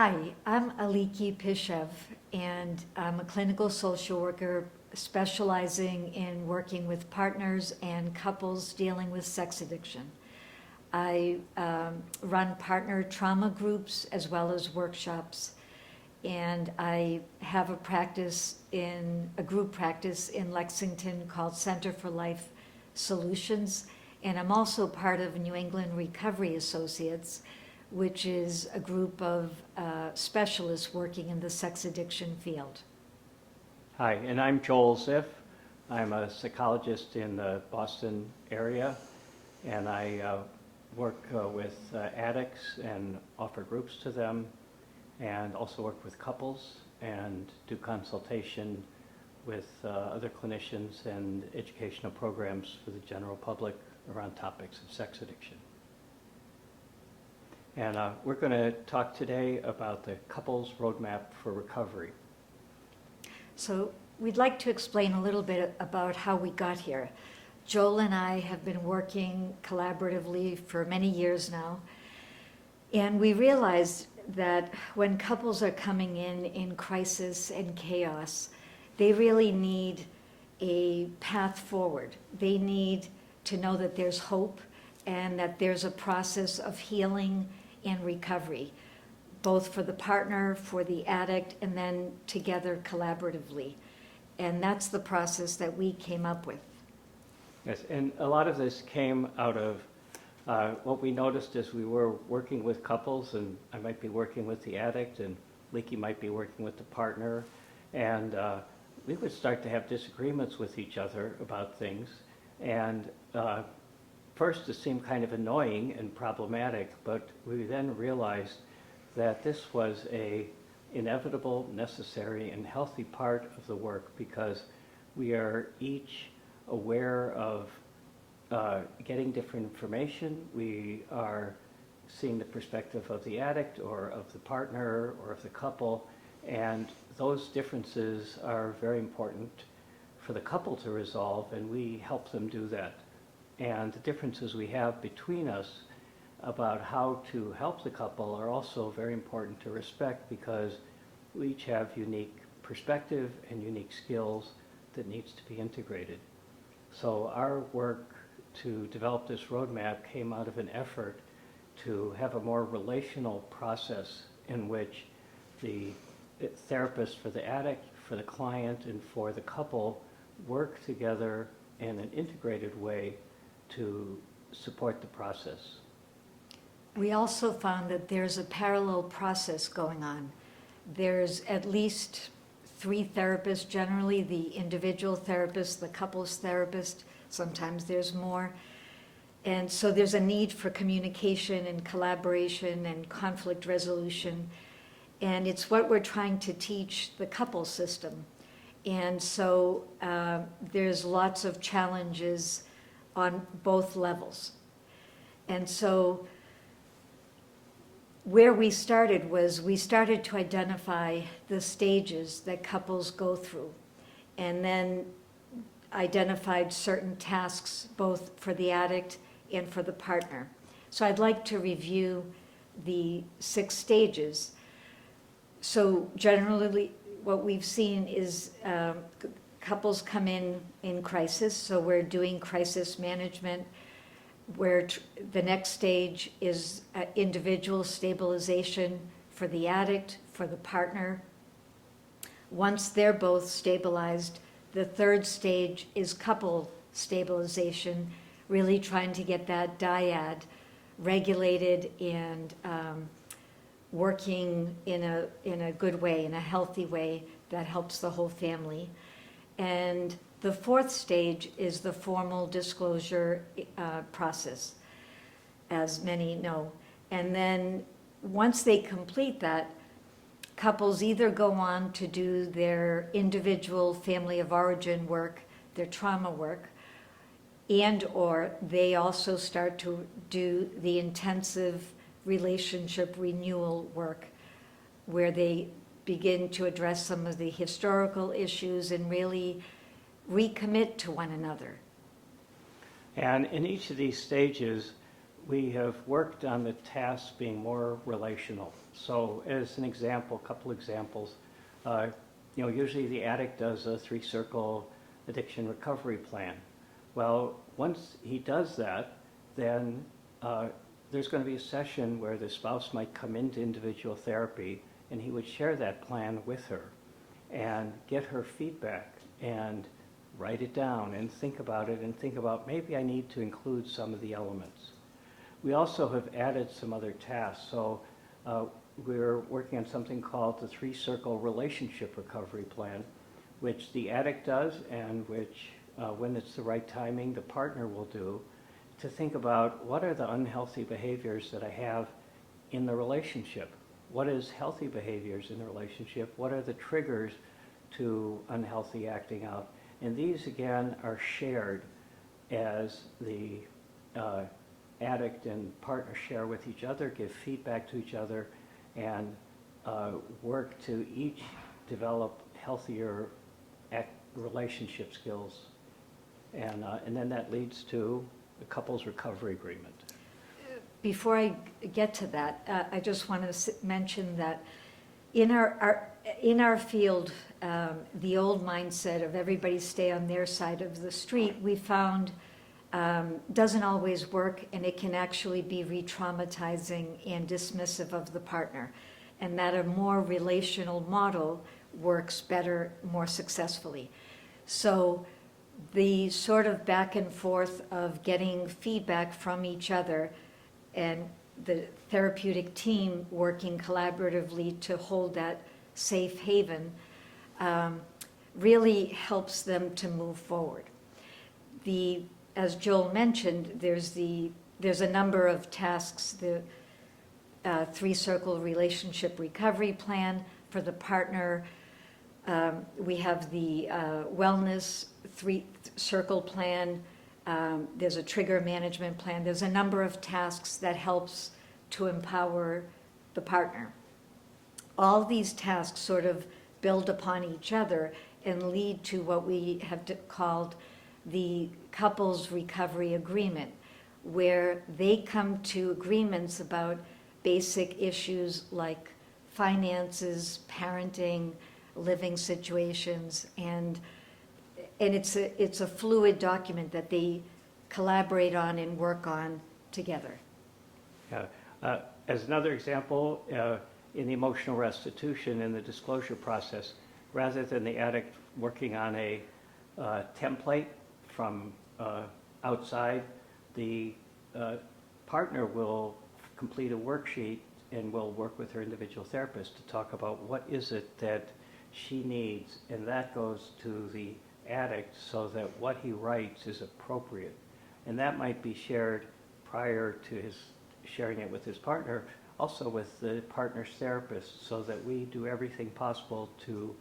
Hi, I'm Aliki Pishev, and I'm a clinical social worker specializing in working with partners and couples dealing with sex addiction. I run partner trauma groups as well as workshops, and I have a group practice in Lexington called Center for Life Solutions, and I'm also part of New England Recovery Associates, which is a group of specialists working in the sex addiction field. Hi, and I'm Joel Ziff. I'm a psychologist in the Boston area, and I work with addicts and offer groups to them, and also work with couples and do consultation with other clinicians and educational programs for the general public around topics of sex addiction. And we're going to talk today about the Couples Roadmap for Recovery. So we'd like to explain a little bit about how we got here. Joel and I have been working collaboratively for many years now, and we realized that when couples are coming in crisis and chaos, they really need a path forward. They need to know that there's hope and that there's a process of healing and recovery, both for the partner, for the addict, and then together collaboratively. And that's the process that we came up with. Yes, and a lot of this came out of what we noticed as we were working with couples, and I might be working with the addict, and Aliki might be working with the partner, and we would start to have disagreements with each other about things. And first, it seemed kind of annoying and problematic, but we then realized that this was an inevitable, necessary, and healthy part of the work, because we are each aware of getting different information. We are seeing the perspective of the addict or of the partner or of the couple, and those differences are very important for the couple to resolve, and we help them do that. And the differences we have between us about how to help the couple are also very important to respect, because we each have unique perspective and unique skills that needs to be integrated. So our work to develop this roadmap came out of an effort to have a more relational process in which the therapist for the addict, for the client, and for the couple work together in an integrated way to support the process. We also found that there's a parallel process going on. There's at least 3 therapists, generally the individual therapist, the couples therapist, sometimes there's more. And so there's a need for communication and collaboration and conflict resolution. And it's what we're trying to teach the couple system. And so there's lots of challenges on both levels. And so where we started was we started to identify the stages that couples go through, and then identified certain tasks both for the addict and for the partner. So I'd like to review the 6 stages. So generally what we've seen is couples come in crisis, so we're doing crisis management, where the next stage is individual stabilization for the addict, for the partner. Once they're both stabilized, the 3rd stage is couple stabilization, really trying to get that dyad regulated and working in a good way, in a healthy way that helps the whole family. And the 4th stage is the formal disclosure process, as many know. And then once they complete that, couples either go on to do their individual family of origin work, their trauma work, and or they also start to do the intensive relationship renewal work, where they begin to address some of the historical issues and really recommit to one another. And in each of these stages, we have worked on the tasks being more relational. So as an example, a couple examples, usually the addict does a 3-circle addiction recovery plan. Well, once he does that, then there's going to be a session where the spouse might come into individual therapy and he would share that plan with her and get her feedback and write it down and think about it and think about maybe I need to include some of the elements. We also have added some other tasks. So we're working on something called the 3-circle relationship recovery plan, which the addict does and which, when it's the right timing, the partner will do, to think about what are the unhealthy behaviors that I have in the relationship? What is healthy behaviors in the relationship? What are the triggers to unhealthy acting out? And these, again, are shared as the addict and partner share with each other, give feedback to each other, and work to each develop healthier relationship skills. And then that leads to the couple's recovery agreement. Before I get to that, I just want to mention that in our field, the old mindset of everybody stay on their side of the street, we found doesn't always work, and it can actually be re-traumatizing and dismissive of the partner, and that a more relational model works better, more successfully. So the sort of back and forth of getting feedback from each other and the therapeutic team working collaboratively to hold that safe haven really helps them to move forward. As Joel mentioned, there's a number of tasks. The 3-circle relationship recovery plan for the partner. We have the wellness 3-circle plan. There's a trigger management plan. There's a number of tasks that helps to empower the partner. All these tasks sort of build upon each other and lead to what we have called the couples recovery agreement, where they come to agreements about basic issues like finances, parenting, living situations, and it's a fluid document that they collaborate on and work on together. Yeah. As another example, in the emotional restitution in the disclosure process, rather than the addict working on a template from outside, the partner will complete a worksheet and will work with her individual therapist to talk about what is it that she needs, and that goes to the addict so that what he writes is appropriate. And that might be shared prior to his sharing it with his partner, also with the partner's therapist, so that we do everything possible to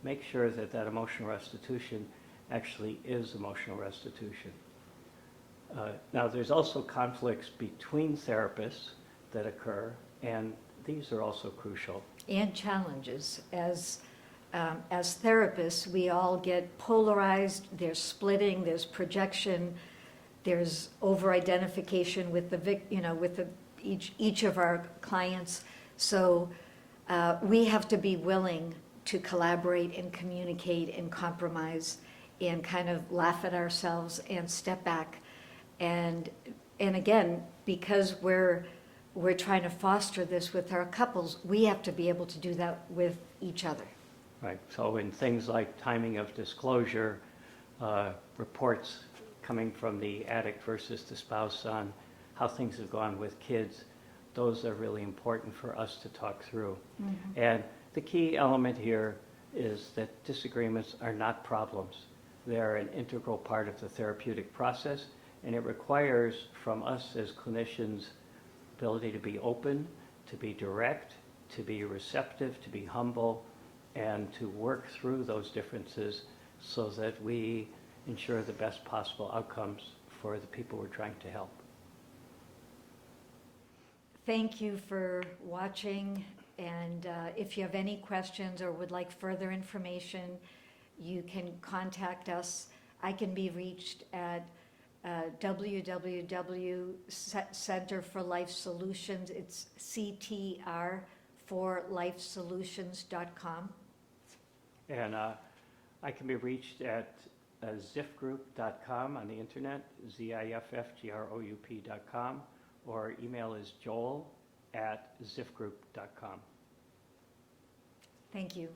make sure that that emotional restitution actually is emotional restitution. Now, there's also conflicts between therapists that occur, and these are also crucial. And challenges. As therapists, we all get polarized. There's splitting. There's projection. There's over-identification with each of our clients. So we have to be willing to collaborate and communicate and compromise and kind of laugh at ourselves and step back. And again, because we're trying to foster this with our couples, we have to be able to do that with each other. Right. So in things like timing of disclosure, reports coming from the addict versus the spouse on how things have gone with kids, those are really important for us to talk through. Mm-hmm. And the key element here is that disagreements are not problems. They're an integral part of the therapeutic process, and it requires from us as clinicians ability to be open, to be direct, to be receptive, to be humble, and to work through those differences so that we ensure the best possible outcomes for the people we're trying to help. Thank you for watching, and if you have any questions or would like further information, you can contact us. I can be reached at www. Center for Life Solutions. It's CTR for lifesolutions.com. And I can be reached at ziffgroup.com on the internet, ziffgroup.com, or email is joel@ziffgroup.com. Thank you.